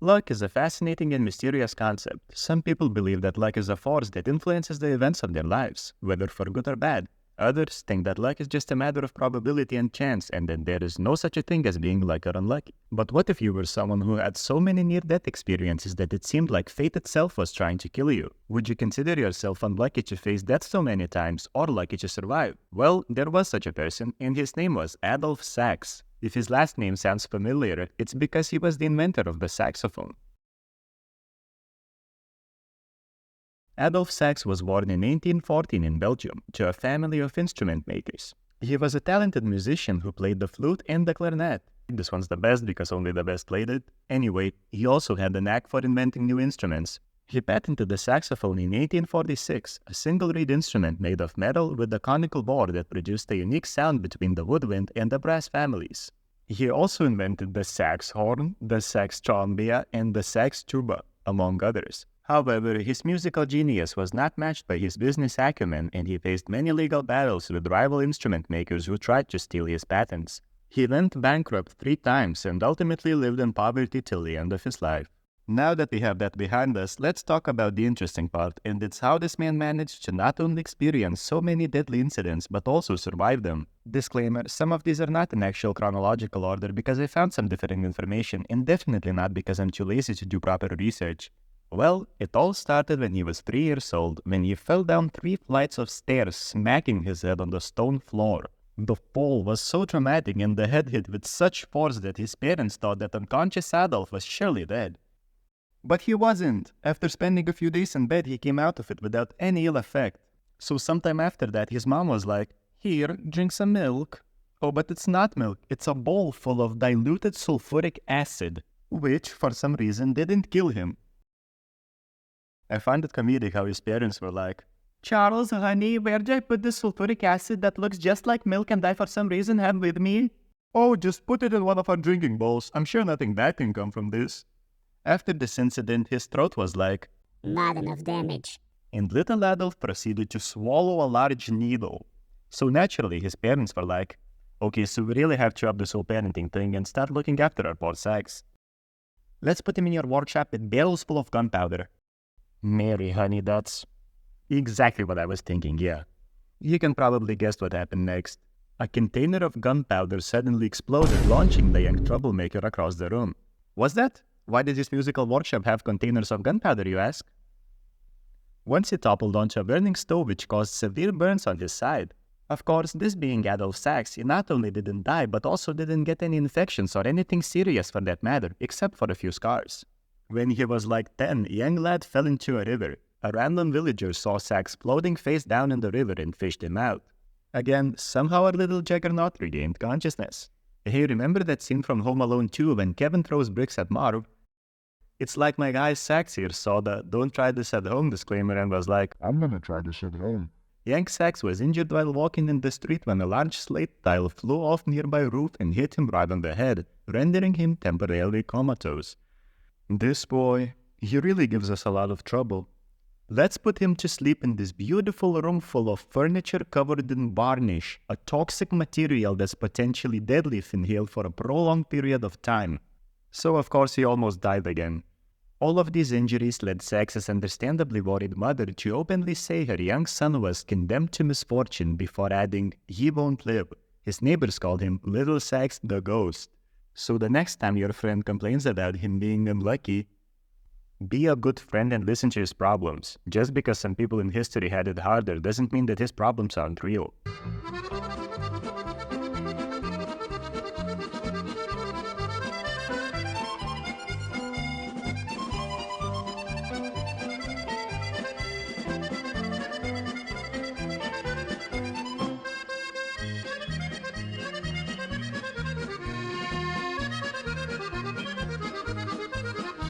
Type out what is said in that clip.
Luck is a fascinating and mysterious concept. Some people believe that luck is a force that influences the events of their lives, whether for good or bad. Others think that luck is just a matter of probability and chance, and that there is no such a thing as being lucky or unlucky. But what if you were someone who had so many near-death experiences that it seemed like fate itself was trying to kill you? Would you consider yourself unlucky to face death so many times, or lucky to survive? Well, there was such a person, and his name was Adolphe Sax. If his last name sounds familiar, it's because he was the inventor of the saxophone. Adolphe Sax was born in 1814 in Belgium to a family of instrument makers. He was a talented musician who played the flute and the clarinet. This one's the best because only the best played it. Anyway, he also had the knack for inventing new instruments. He patented the saxophone in 1846, a single-reed instrument made of metal with a conical bore that produced a unique sound between the woodwind and the brass families. He also invented the sax horn, the sax trombia, and the sax tuba, among others. However, his musical genius was not matched by his business acumen, and he faced many legal battles with rival instrument makers who tried to steal his patents. He went bankrupt 3 times and ultimately lived in poverty till the end of his life. Now that we have that behind us, let's talk about the interesting part, and it's how this man managed to not only experience so many deadly incidents, but also survive them. Disclaimer, some of these are not in actual chronological order because I found some differing information, and definitely not because I'm too lazy to do proper research. Well, it all started when he was 3 years old, when he fell down 3 flights of stairs, smacking his head on the stone floor. The fall was so traumatic and the head hit with such force that his parents thought that unconscious Adolf was surely dead. But he wasn't. After spending a few days in bed, he came out of it without any ill effect. So sometime after that, his mom was like, "Here, drink some milk." Oh, but it's not milk. It's a bowl full of diluted sulfuric acid, which, for some reason, didn't kill him. I find it comedic how his parents were like, "Charles, honey, where did I put this sulfuric acid that looks just like milk and I for some reason have with me?" "Oh, just put it in one of our drinking bowls. I'm sure nothing bad can come from this." After this incident, his throat was like, "Not enough damage." and little Adolf proceeded to swallow a large needle. So naturally, his parents were like, "Okay, so we really have to up this whole parenting thing and start looking after our poor Sax. Let's put him in your workshop with barrels full of gunpowder." Mary, honey, that's exactly what I was thinking, yeah. You can probably guess what happened next. A container of gunpowder suddenly exploded, launching the young troublemaker across the room. Was that? Why did his musical workshop have containers of gunpowder, you ask? Once he toppled onto a burning stove which caused severe burns on his side. Of course, this being Adolphe Sax, he not only didn't die, but also didn't get any infections or anything serious for that matter, except for a few scars. When he was like 10, a young lad fell into a river. A random villager saw Sax floating face down in the river and fished him out. Again, somehow our little juggernaut regained consciousness. Hey, remember that scene from Home Alone 2 when Kevin throws bricks at Marv? It's like my guy Sax here saw the "don't try this at home" disclaimer and was like, "I'm gonna try this at home." Young Sax was injured while walking in the street when a large slate tile flew off nearby roof and hit him right on the head, rendering him temporarily comatose. This boy, he really gives us a lot of trouble. Let's put him to sleep in this beautiful room full of furniture covered in varnish, a toxic material that's potentially deadly if inhaled for a prolonged period of time. So of course he almost died again. All of these injuries led Sax's understandably worried mother to openly say her young son was condemned to misfortune before adding, "He won't live." His neighbors called him Little Sax the Ghost. So the next time your friend complains about him being unlucky, be a good friend and listen to his problems. Just because some people in history had it harder doesn't mean that his problems aren't real.